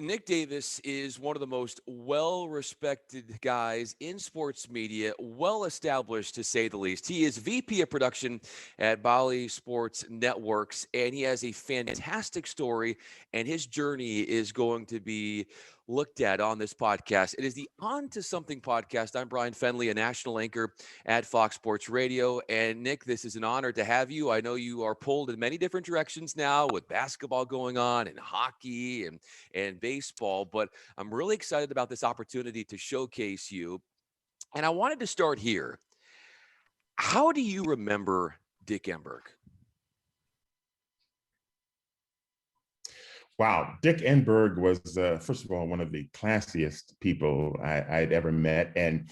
Nick Davis is one of the most well-respected guys in sports media, well-established to say the least. He is VP of production at Bally Sports Networks, and he has a fantastic story, and his journey is going to be looked at on this podcast. It is the On to Something podcast. I'm Bryan Fenley, a national anchor at Fox Sports Radio. And Nick, this is an honor to have you. I know you are pulled in many different directions now with basketball going on and hockey and baseball, but I'm really excited about this opportunity to showcase you. And I wanted to start here. How do you remember Dick Enberg? Wow. Dick Enberg was, first of all, one of the classiest people I'd ever met. And,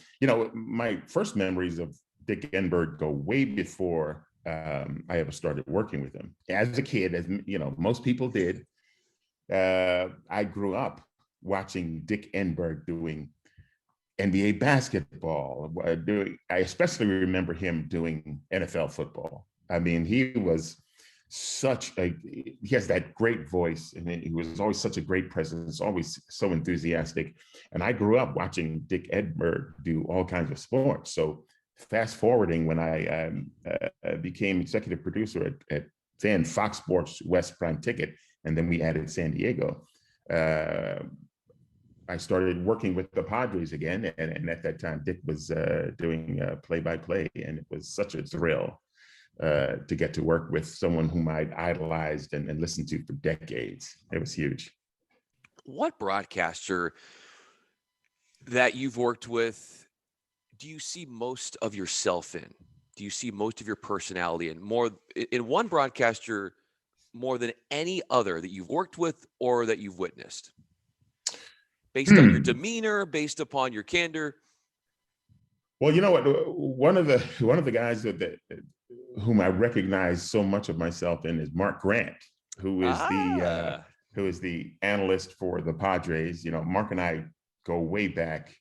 my first memories of Dick Enberg go way before I ever started working with him. As a kid, as most people did, I grew up watching Dick Enberg doing NBA basketball. I especially remember him doing NFL football. I mean, he has that great voice, and he was always such a great presence, always so enthusiastic. And I grew up watching Dick Enberg do all kinds of sports. So fast forwarding, when I became executive producer at then Fox Sports West Prime Ticket, and then we added San Diego, I started working with the Padres again. And at that time, Dick was doing play-by-play, and it was such a thrill to get to work with someone whom I'd idolized and listened to for decades. It was huge. What broadcaster that you've worked with do you see most of yourself in? Do you see most of your personality in one broadcaster more than any other that you've worked with or that you've witnessed? Based on your demeanor, based upon your candor? Well, you know what? One of the guys that whom I recognize so much of myself in is Mark Grant, who is the analyst for the Padres. Mark and I go way back.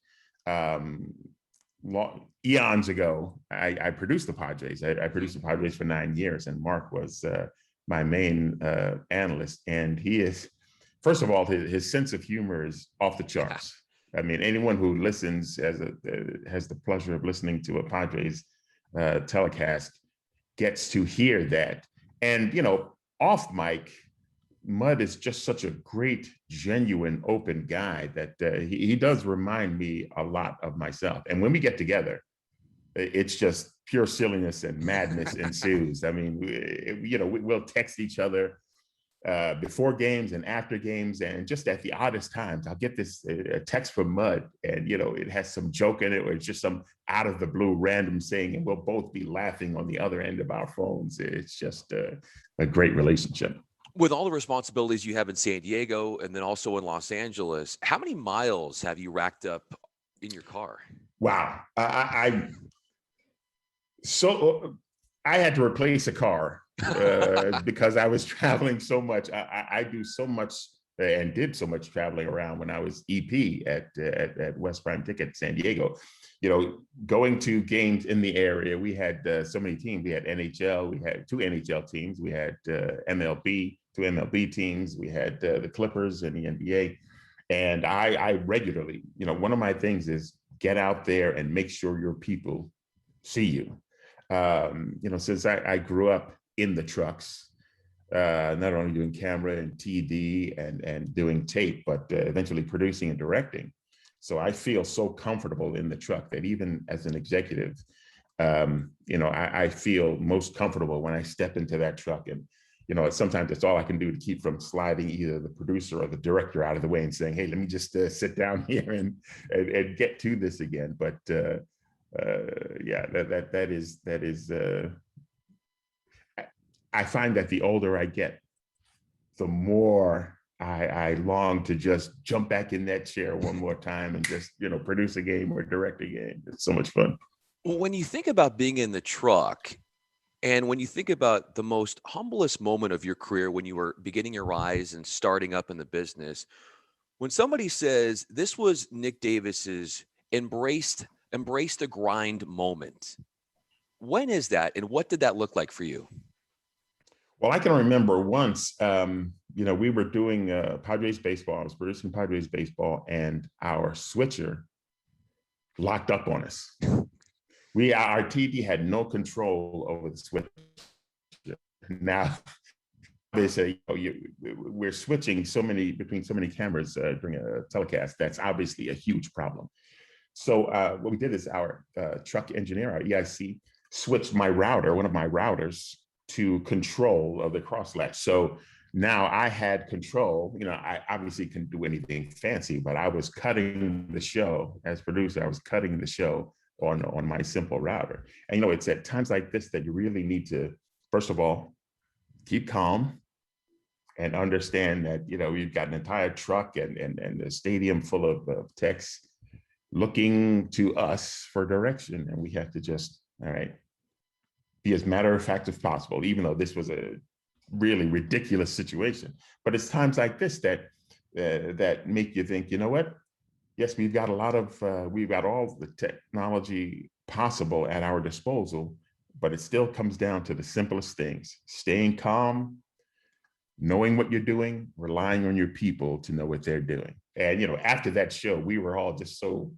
Eons ago, I produced the Padres. I produced the Padres for 9 years, and Mark was my main analyst. And he is, first of all, his sense of humor is off the charts. I mean, anyone who listens has the pleasure of listening to a Padres telecast gets to hear that. And, off mic, Mud is just such a great, genuine, open guy that he does remind me a lot of myself. And when we get together, it's just pure silliness and madness ensues. I mean, we'll text each other before games and after games, and just at the oddest times, I'll get this text from Mud, and it has some joke in it, or it's just some out of the blue random saying, and we'll both be laughing on the other end of our phones. It's just a great relationship. With all the responsibilities you have in San Diego and then also in Los Angeles, how many miles have you racked up in your car? Wow. I had to replace a car because I was traveling so much. I do so much and did so much traveling around when I was EP at West Prime Ticket San Diego. Going to games in the area, we had so many teams. We had NHL, we had 2 NHL teams, we had MLB, 2 MLB teams, we had the Clippers and the NBA. And I regularly, one of my things is get out there and make sure your people see you. Since I grew up in the trucks, not only doing camera and TD and doing tape, but eventually producing and directing. So I feel so comfortable in the truck that even as an executive, I feel most comfortable when I step into that truck. And, sometimes it's all I can do to keep from sliding either the producer or the director out of the way and saying, hey, let me just sit down here and get to this again. But that is I find that the older I get, the more I long to just jump back in that chair one more time and just, produce a game or direct a game. It's so much fun. Well, when you think about being in the truck, and when you think about the most humblest moment of your career when you were beginning your rise and starting up in the business, when somebody says this was Nick Davis's embrace the grind moment, when is that, and what did that look like for you? Well, I can remember once we were doing Padres baseball. I was producing Padres baseball, and our switcher locked up on us. Our TV had no control over the switcher. Now they say, we're switching between so many cameras during a telecast. That's obviously a huge problem. So what we did is our truck engineer, our EIC, switched one of my routers to control of the cross-latch. So now I had control. I obviously couldn't do anything fancy, but I was cutting the show as producer. I was cutting the show on my simple router. And it's at times like this that you really need to, first of all, keep calm and understand that you've got an entire truck and a stadium full of techs looking to us for direction, and we have to just, all right, be as matter of fact as possible, even though this was a really ridiculous situation. But it's times like this that make you think, you know what? Yes, we've got all the technology possible at our disposal, but it still comes down to the simplest things: staying calm, knowing what you're doing, relying on your people to know what they're doing. And after that show, we were all just so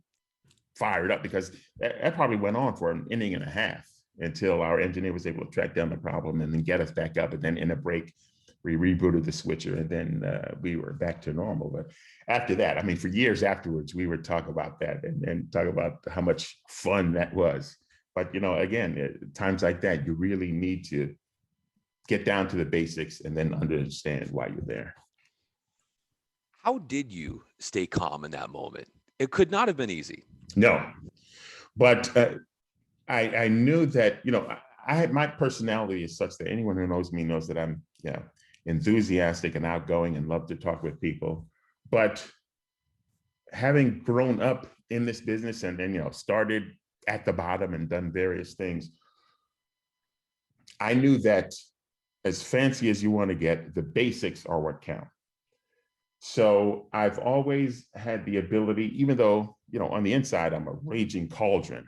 fired up, because that probably went on for an inning and a half until our engineer was able to track down the problem and then get us back up. And then in a break, we rebooted the switcher, and then we were back to normal. But after that, for years afterwards, we would talk about that and talk about how much fun that was. But, again, times like that, you really need to get down to the basics and then understand why you're there. How did you stay calm in that moment? It could not have been easy. No, but I knew that, I had, my personality is such that anyone who knows me knows that I'm enthusiastic and outgoing and love to talk with people. But having grown up in this business and then, started at the bottom and done various things, I knew that as fancy as you want to get, the basics are what count. So I've always had the ability, even though, on the inside, I'm a raging cauldron.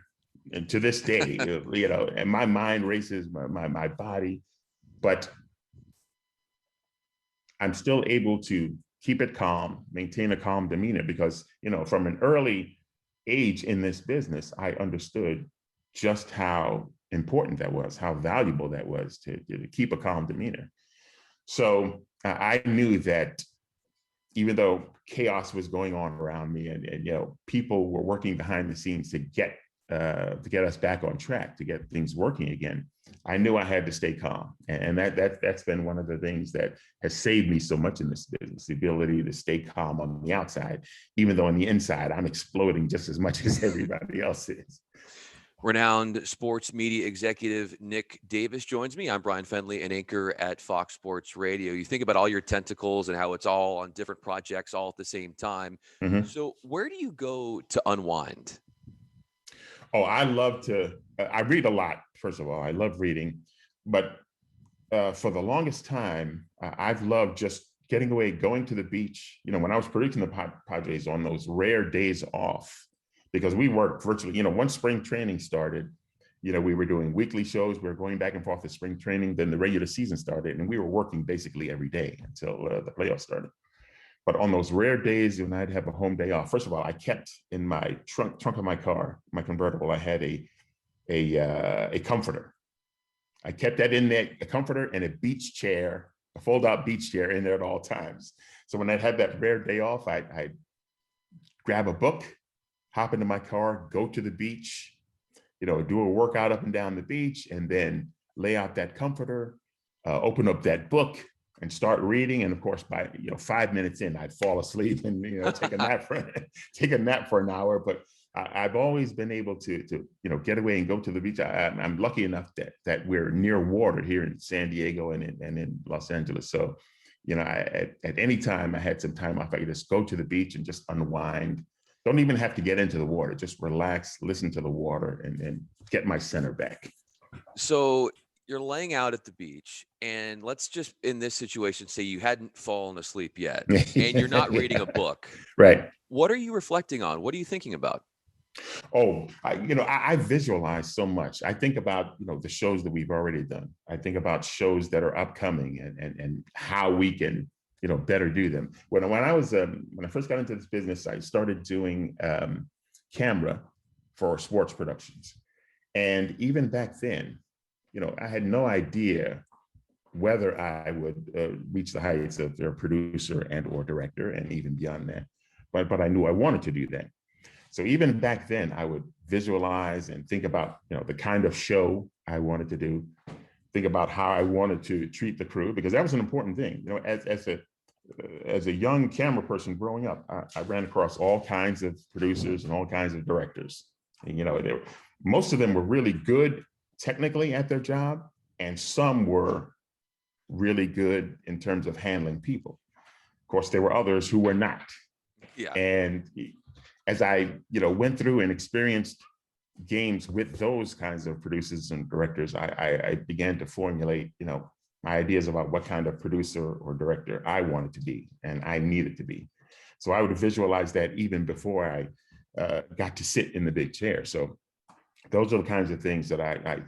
And to this day, and my mind races, my body, but I'm still able to keep it calm, maintain a calm demeanor, because, from an early age in this business, I understood just how important that was, how valuable that was to keep a calm demeanor. So I knew that even though chaos was going on around me and people were working behind the scenes to get us back on track, to get things working again, I knew I had to stay calm. And that's been one of the things that has saved me so much in this business, the ability to stay calm on the outside, even though on the inside, I'm exploding just as much as everybody else is. Renowned sports media executive Nick Davis joins me. I'm Bryan Fenley, an anchor at Fox Sports Radio. You think about all your tentacles and how it's all on different projects all at the same time. Mm-hmm. So where do you go to unwind? Oh, I read a lot, first of all. I love reading. But for the longest time, I've loved just getting away, going to the beach. When I was producing the Padres on those rare days off, because we worked virtually, once spring training started, we were doing weekly shows. We were going back and forth to spring training. Then the regular season started, and we were working basically every day until the playoffs started. But on those rare days when I'd have a home day off, first of all, I kept in my trunk of my car, my convertible, I had a comforter. I kept that in there, a comforter and a beach chair, a fold-out beach chair in there at all times. So when I had that rare day off, I'd grab a book, hop into my car, go to the beach, do a workout up and down the beach, and then lay out that comforter, open up that book and start reading. And of course, by 5 minutes in, I'd fall asleep and take a nap for an hour. But I've always been able to get away and go to the beach. I'm lucky enough that we're near water here in San Diego and in Los Angeles. So at any time I had some time off, I could just go to the beach and just unwind. Don't even have to get into the water, just relax, listen to the water, and get my center back. So you're laying out at the beach, and let's just, in this situation, say you hadn't fallen asleep yet, and you're not reading a book. Right. What are you reflecting on? What are you thinking about? Oh, I visualize so much. I think about, the shows that we've already done. I think about shows that are upcoming and how we can better do them. When I first got into this business, I started doing camera for sports productions. And even back then, I had no idea whether I would reach the heights of their producer and or director, and even beyond that. But I knew I wanted to do that. So even back then, I would visualize and think about, the kind of show I wanted to do, think about how I wanted to treat the crew, because that was an important thing. As a young camera person growing up, I ran across all kinds of producers and all kinds of directors. And, most of them were really good technically at their job, and some were really good in terms of handling people. Of course, there were others who were not. Yeah. And as I, went through and experienced games with those kinds of producers and directors, I began to formulate, my ideas about what kind of producer or director I wanted to be and I needed to be. So I would visualize that even before I got to sit in the big chair. So those are the kinds of things that I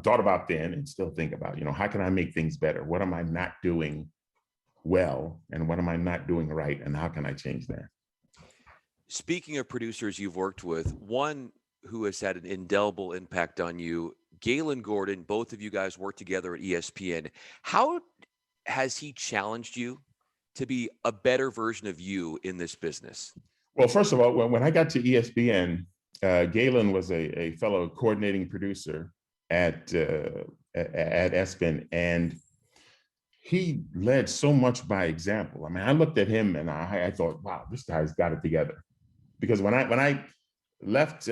thought about then, and still think about. How can I make things better? What am I not doing well, and what am I not doing right, and how can I change that? Speaking of producers you've worked with, one who has had an indelible impact on you, Galen Gordon, both of you guys work together at ESPN. How has he challenged you to be a better version of you in this business? Well, first of all, when I got to ESPN, Galen was a fellow coordinating producer at ESPN, and he led so much by example. I mean, I looked at him and I thought, wow, this guy's got it together. Because when I left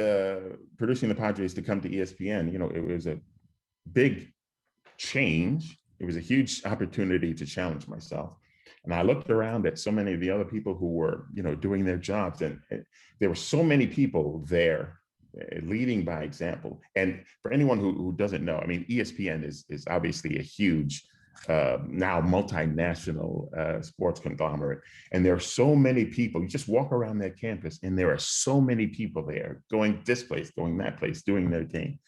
producing the Padres to come to ESPN, it was a big change. It was a huge opportunity to challenge myself. And I looked around at so many of the other people who were, doing their jobs, and there were so many people there leading by example. And for anyone who doesn't know, I mean, ESPN is obviously a huge, now multinational sports conglomerate. And there are so many people. You just walk around that campus and there are so many people there going this place, going that place, doing their thing.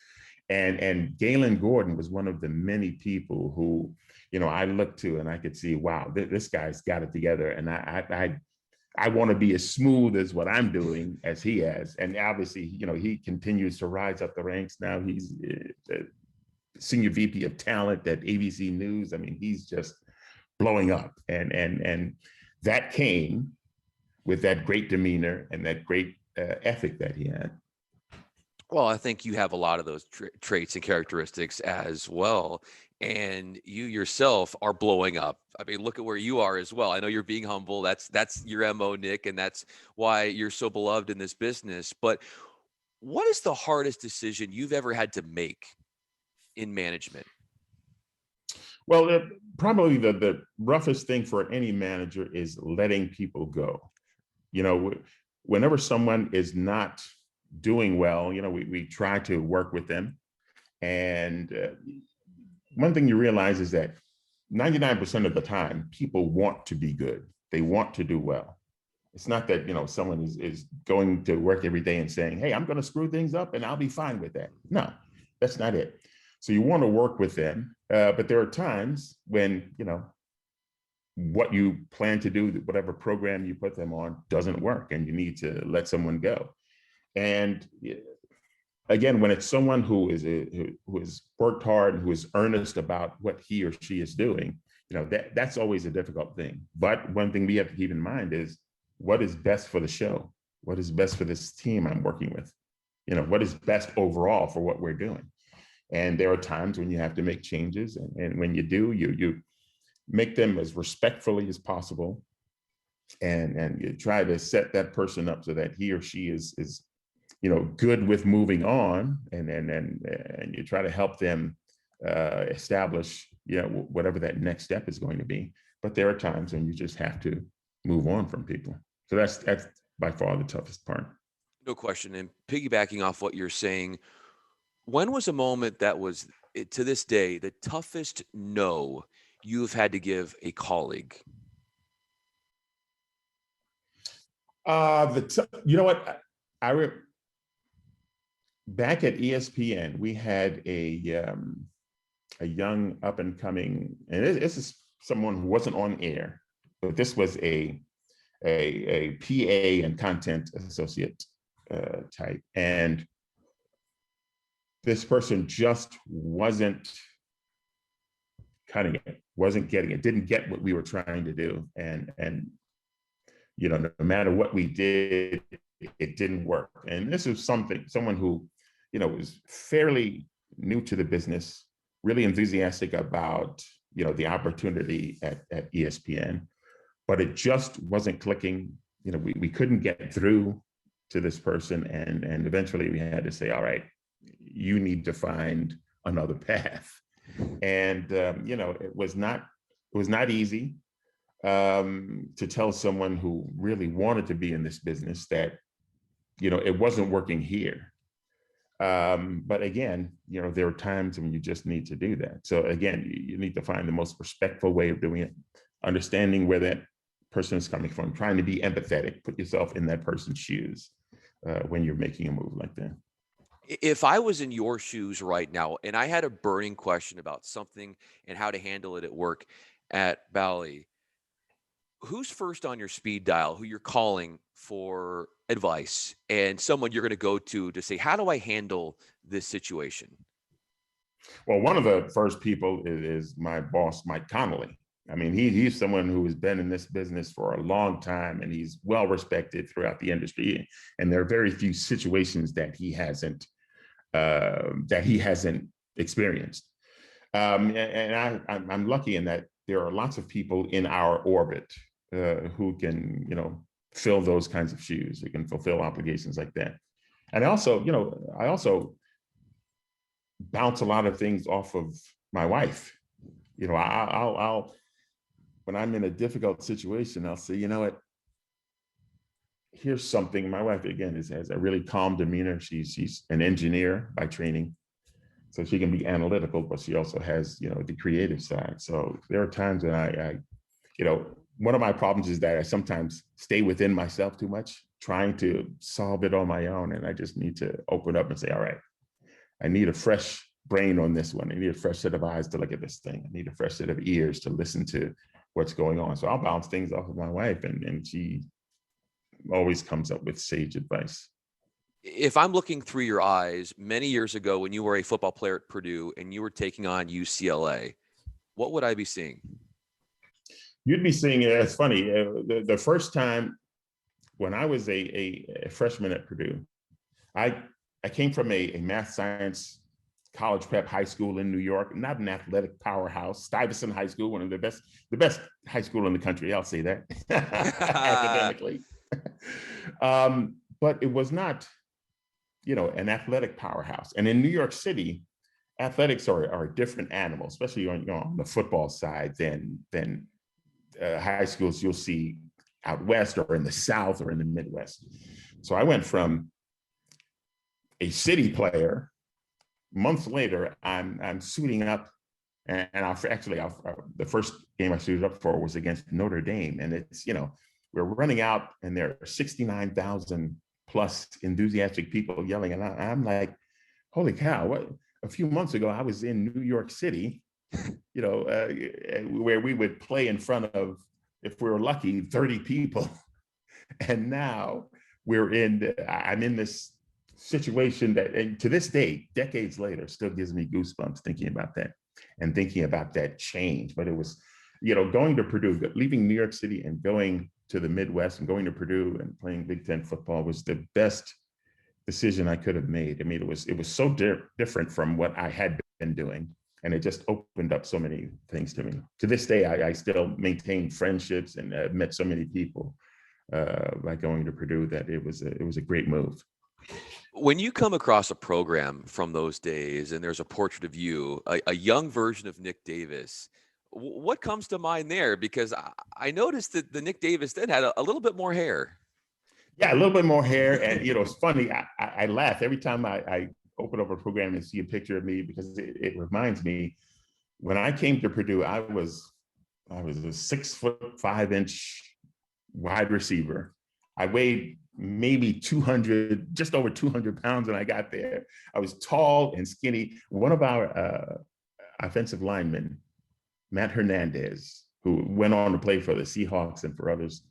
And Galen Gordon was one of the many people who, I looked to and I could see, wow, this guy's got it together. And I want to be as smooth as what I'm doing as he has. And obviously, he continues to rise up the ranks. Now he's the senior VP of talent at ABC News. I mean, he's just blowing up. And that came with that great demeanor and that great ethic that he had. Well, I think you have a lot of those traits and characteristics as well. And you yourself are blowing up. I mean, look at where you are as well. I know you're being humble. That's your MO, Nick, and that's why you're so beloved in this business. But what is the hardest decision you've ever had to make in management? Well, probably the roughest thing for any manager is letting people go. Whenever someone is not doing well, we try to work with them. And one thing you realize is that 99% of the time, people want to be good. They want to do well. It's not that, someone is going to work every day and saying, hey, I'm going to screw things up and I'll be fine with that. No, that's not it. So you want to work with them. But there are times when, what you plan to do, whatever program you put them on, doesn't work and you need to let someone go. And again, when it's someone who has worked hard and who is earnest about what he or she is doing, that's always a difficult thing. But one thing we have to keep in mind is what is best for the show? What is best for this team I'm working with? What is best overall for what we're doing? And there are times when you have to make changes. And when you do, you make them as respectfully as possible. And you try to set that person up so that he or she is good with moving on, and you try to help them establish, whatever that next step is going to be. But there are times when you just have to move on from people. So that's by far the toughest part. No question. And piggybacking off what you're saying, when was a moment that was, to this day, the toughest no you've had to give a colleague? You know what? Back at ESPN, we had a young up and coming, and this is someone who wasn't on air, but this was a PA and content associate type. And this person just wasn't cutting it, wasn't getting it, didn't get what we were trying to do. And no matter what we did, it didn't work. And this is someone who, was fairly new to the business, really enthusiastic about, the opportunity at ESPN, but it just wasn't clicking. We couldn't get through to this person. And eventually we had to say, all right, you need to find another path. And, it was not easy to tell someone who really wanted to be in this business that, it wasn't working here. But again, there are times when you just need to do that. So again, you need to find the most respectful way of doing it, understanding where that person is coming from, trying to be empathetic, put yourself in that person's shoes when you're making a move like that. If I was in your shoes right now and I had a burning question about something and how to handle it at work at Bally, who's first on your speed dial, who you're calling for advice, and someone you're going to go to say, how do I handle this situation? Well, one of the first people is my boss, Mike Connolly. I mean, he's someone who has been in this business for a long time, and he's well respected throughout the industry. And there are very few situations that he hasn't experienced. And I'm lucky in that there are lots of people in our orbit who can, fill those kinds of shoes, who can fulfill obligations like that. And I also bounce a lot of things off of my wife. I'll when I'm in a difficult situation, I'll say, what, here's something. My wife, again, has a really calm demeanor. She's an engineer by training, so she can be analytical, but she also has, the creative side. So there are times when I one of my problems is that I sometimes stay within myself too much, trying to solve it on my own. And I just need to open up and say, all right, I need a fresh brain on this one. I need a fresh set of eyes to look at this thing. I need a fresh set of ears to listen to what's going on. So I'll bounce things off of my wife, and she always comes up with sage advice. If I'm looking through your eyes, many years ago when you were a football player at Purdue and you were taking on UCLA, what would I be seeing? You'd be seeing it. It's funny. The first time when I was a freshman at Purdue, I came from a math science college prep high school in New York, not an athletic powerhouse. Stuyvesant High School, one of the best high school in the country. I'll say that academically. But it was not, an athletic powerhouse. And in New York City, athletics are a different animal, especially on the football side than high schools you'll see out west or in the South or in the Midwest. So I went from a city player. Months later, I'm suiting up, and the first game I suited up for was against Notre Dame, and it's we're running out, and there are 69,000 plus enthusiastic people yelling, and I'm like, holy cow! What? A few months ago, I was in New York City, where we would play in front of, if we were lucky, 30 people, and now I'm in this situation that, and to this day, decades later, still gives me goosebumps thinking about that and thinking about that change. But it was, going to Purdue, leaving New York City and going to the Midwest and going to Purdue and playing Big Ten football was the best decision I could have made. I mean, it was so different from what I had been doing, and it just opened up so many things to me. To this day, I still maintain friendships and met so many people by going to Purdue that it was a great move. When you come across a program from those days and there's a portrait of you, a young version of Nick Davis, what comes to mind there? Because I noticed that the Nick Davis then had a little bit more hair. Yeah, a little bit more hair. And, it's funny. I laugh every time I open up a program and see a picture of me, because it reminds me, when I came to Purdue, I was a 6'5" wide receiver. I weighed maybe 200, just over 200 pounds when I got there. I was tall and skinny. One of our offensive linemen, Matt Hernandez, who went on to play for the Seahawks and for others.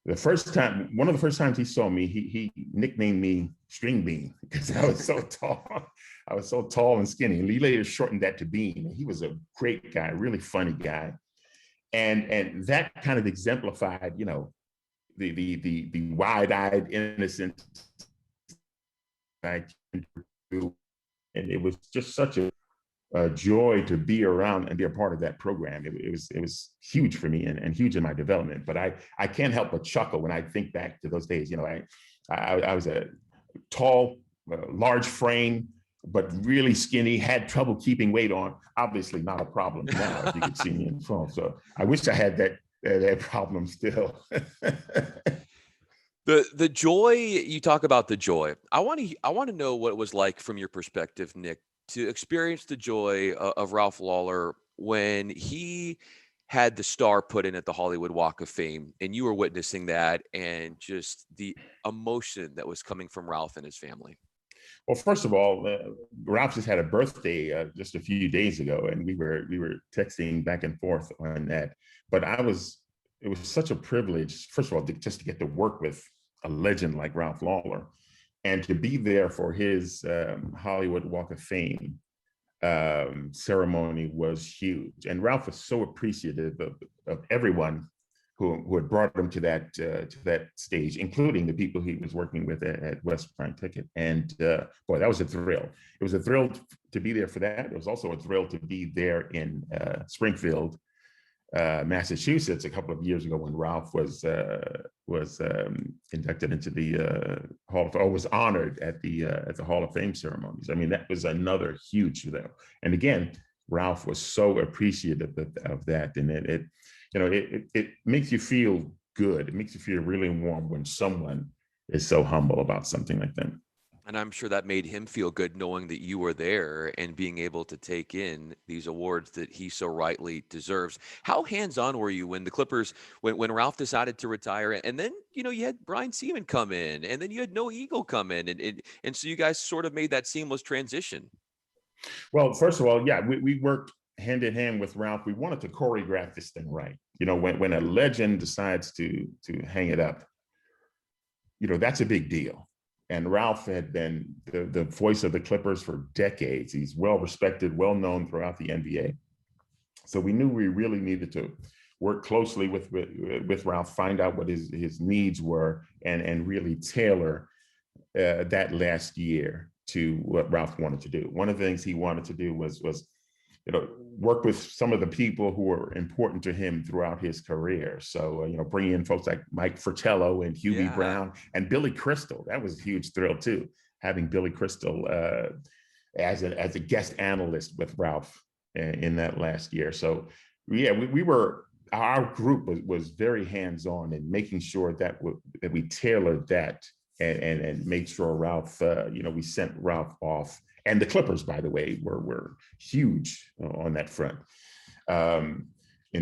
One of the first times he saw me, he nicknamed me String Bean because I was so tall. I was so tall and skinny. And he later shortened that to Bean. He was a great guy, really funny guy. And that kind of exemplified, the wide-eyed innocence I can do. And it was just such a joy to be around and be a part of that program. It was huge for me and huge in my development. But I can't help but chuckle when I think back to those days. I was a tall, large frame, but really skinny, had trouble keeping weight on. Obviously not a problem now, if you could see me in phone. So I wish I had that problem still. The joy, you talk about the joy. I want to know what it was like from your perspective, Nick, to experience the joy of Ralph Lawler when he had the star put in at the Hollywood Walk of Fame, and you were witnessing that, and just the emotion that was coming from Ralph and his family. Well, first of all, Ralph just had a birthday just a few days ago, and we were texting back and forth on that. But it was such a privilege, first of all, just to get to work with a legend like Ralph Lawler, and to be there for his Hollywood Walk of Fame ceremony was huge. And Ralph was so appreciative of everyone who had brought him to that stage, including the people he was working with at West Prime Ticket. And boy, that was a thrill. It was a thrill to be there for that. It was also a thrill to be there in Springfield, Massachusetts, a couple of years ago when Ralph was inducted into the was honored at the Hall of Fame ceremonies. I mean, that was another huge thrill. And again, Ralph was so appreciative of that, and it makes you feel good. It makes you feel really warm when someone is so humble about something like that. And I'm sure that made him feel good knowing that you were there and being able to take in these awards that he so rightly deserves. How hands-on were you when the Clippers, when Ralph decided to retire, and then, you had Brian Seaman come in, and then you had No Eagle come in, and so you guys sort of made that seamless transition? Well, first of all, yeah, we worked hand in hand with Ralph. We wanted to choreograph this thing right. When a legend decides to hang it up, that's a big deal. And Ralph had been the voice of the Clippers for decades. He's well respected, well known throughout the NBA. So we knew we really needed to work closely with Ralph, find out what his needs were, and really tailor that last year to what Ralph wanted to do. One of the things he wanted to do was work with some of the people who were important to him throughout his career. So, bringing in folks like Mike Fratello and Hubie Brown and Billy Crystal. That was a huge thrill too, having Billy Crystal as a guest analyst with Ralph in that last year. So, yeah, our group was very hands-on in making sure that we tailored that and made sure Ralph, we sent Ralph off. And the Clippers, by the way, were huge on that front in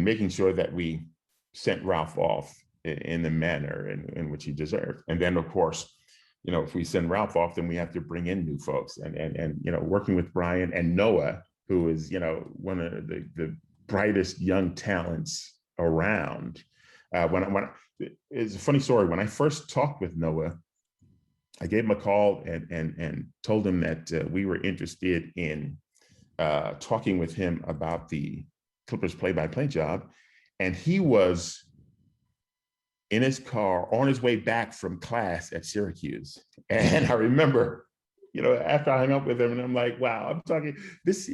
making sure that we sent Ralph off in the manner in which he deserved. And then, of course, if we send Ralph off, then we have to bring in new folks. And working with Brian and Noah, who is, one of the brightest young talents around. It's a funny story. When I first talked with Noah, I gave him a call and told him that we were interested in talking with him about the Clippers play-by-play job. And he was in his car on his way back from class at Syracuse. And I remember, after I hung up with him, and I'm like, wow, I'm talking, this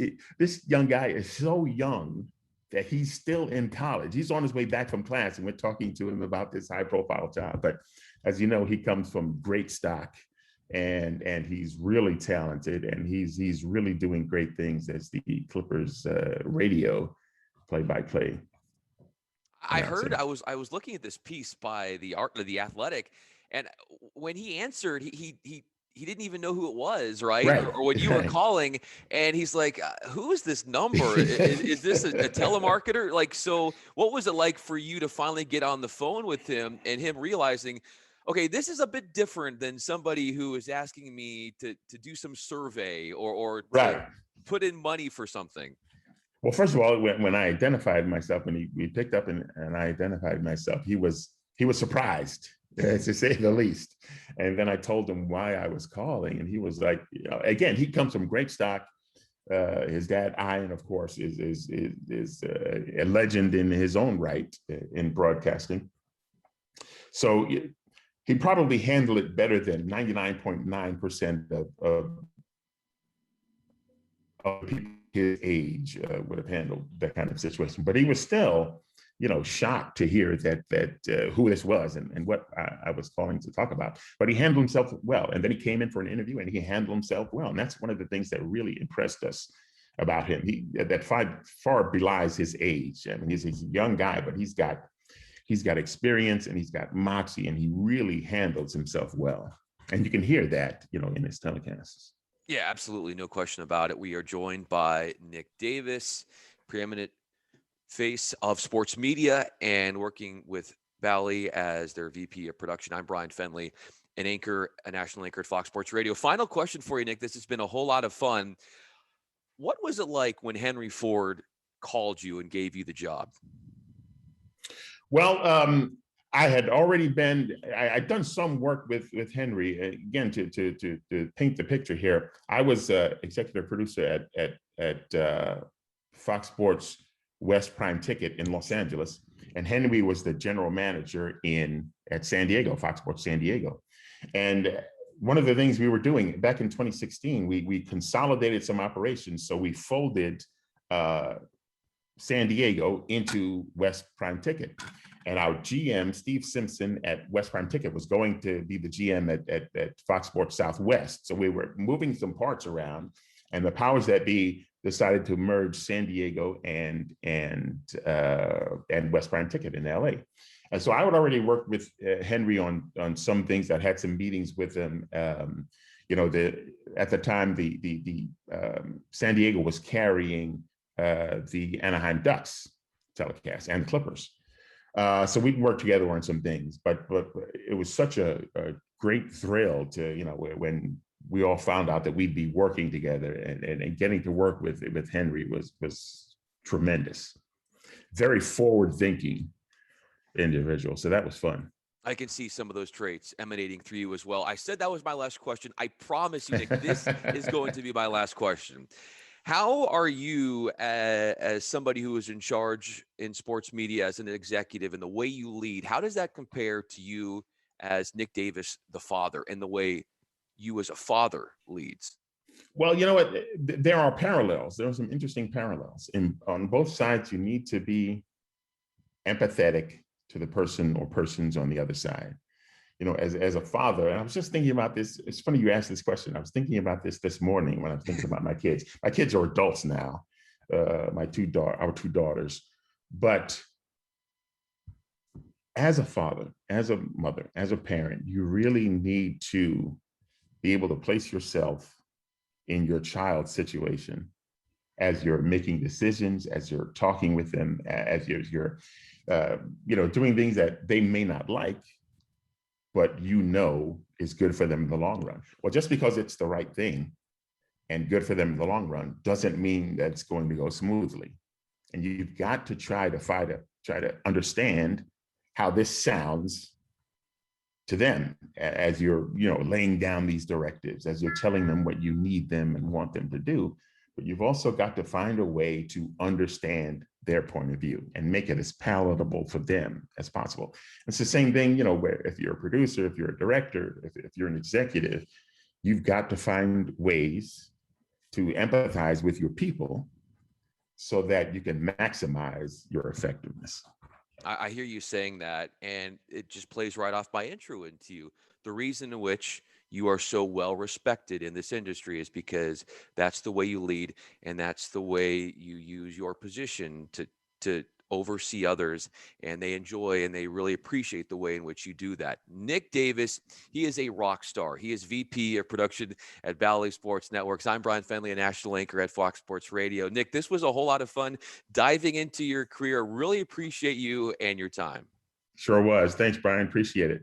young guy is so young that he's still in college. He's on his way back from class, and we're talking to him about this high-profile job. But as you know, he comes from great stock, and he's really talented, and he's really doing great things as the Clippers radio play-by-play. I heard, I was looking at this piece by the Athletic, and when he answered, he didn't even know who it was, right? Or when you were calling, and he's like, "Who is this number? Is this a telemarketer?" Like, so what was it like for you to finally get on the phone with him and him realizing, okay, this is a bit different than somebody who is asking me to do some survey or to put in money for something? Well, first of all, when I identified myself, when we picked up and I identified myself, he was surprised, to say the least. And then I told him why I was calling, and he was like, you know, again, he comes from great stock. His dad, Ian, of course, is a legend in his own right in broadcasting. So he probably handled it better than 99.9% of people his age would have handled that kind of situation. But he was still, you know, shocked to hear that who this was and what I was calling to talk about. But he handled himself well. And then he came in for an interview and he handled himself well. And that's one of the things that really impressed us about him. That far belies his age. I mean, he's a young guy, but he's got experience and he's got moxie, and he really handles himself well. And you can hear that, you know, in his telecasts. Yeah, absolutely. No question about it. We are joined by Nick Davis, preeminent face of sports media and working with Bally as their VP of production. I'm Bryan Fenley, a national anchor at Fox Sports Radio. Final question for you, Nick. This has been a whole lot of fun. What was it like when Henry Ford called you and gave you the job? Well, I had already I'd done some work with Henry. Again, to paint the picture here, I was executive producer at Fox Sports West Prime Ticket in Los Angeles, and Henry was the general manager at San Diego, Fox Sports San Diego. And one of the things we were doing back in 2016, we consolidated some operations. So we folded San Diego into West Prime Ticket. And our GM, Steve Simpson at West Prime Ticket, was going to be the GM at Fox Sports Southwest. So we were moving some parts around, and the powers that be decided to merge San Diego and West Prime Ticket in LA. And so I would already work with Henry on some things. I had some meetings with him. You know, at the time, the San Diego was carrying the Anaheim Ducks telecast and the Clippers. So we'd work together on some things, but it was such a great thrill to, you know, when we all found out that we'd be working together, and getting to work with Henry was tremendous. Very forward thinking individual. So that was fun. I can see some of those traits emanating through you as well. I said that was my last question. I promise you, Nick, this is going to be my last question. How are you, as somebody who is in charge in sports media as an executive, and the way you lead, how does that compare to you as Nick Davis, the father, and the way you as a father leads? Well, you know what? There are parallels. There are some interesting parallels. On both sides, you need to be empathetic to the person or persons on the other side. You know, as a father, and I was just thinking about this. It's funny you asked this question. I was thinking about this morning when I was thinking about my kids. My kids are adults now, our two daughters. But as a father, as a mother, as a parent, you really need to be able to place yourself in your child's situation as you're making decisions, as you're talking with them, as you're you know, doing things that they may not like, but you know is good for them in the long run. Well, just because it's the right thing and good for them in the long run doesn't mean that it's going to go smoothly. And you've got to try to understand how this sounds to them as you're, you know, laying down these directives, as you're telling them what you need them and want them to do. But you've also got to find a way to understand their point of view and make it as palatable for them as possible. It's the same thing, you know, where if you're a producer, if you're a director, if you're an executive, you've got to find ways to empathize with your people so that you can maximize your effectiveness. I hear you saying that, and it just plays right off my intro into you. The reason in which you are so well respected in this industry is because that's the way you lead, and that's the way you use your position to oversee others, and they enjoy and they really appreciate the way in which you do that. Nick Davis, he is a rock star. He is VP of production at Bally Sports Networks. I'm Bryan Fenley, a national anchor at Fox Sports Radio. Nick, this was a whole lot of fun diving into your career. Really appreciate you and your time. Sure was. Thanks, Bryan. Appreciate it.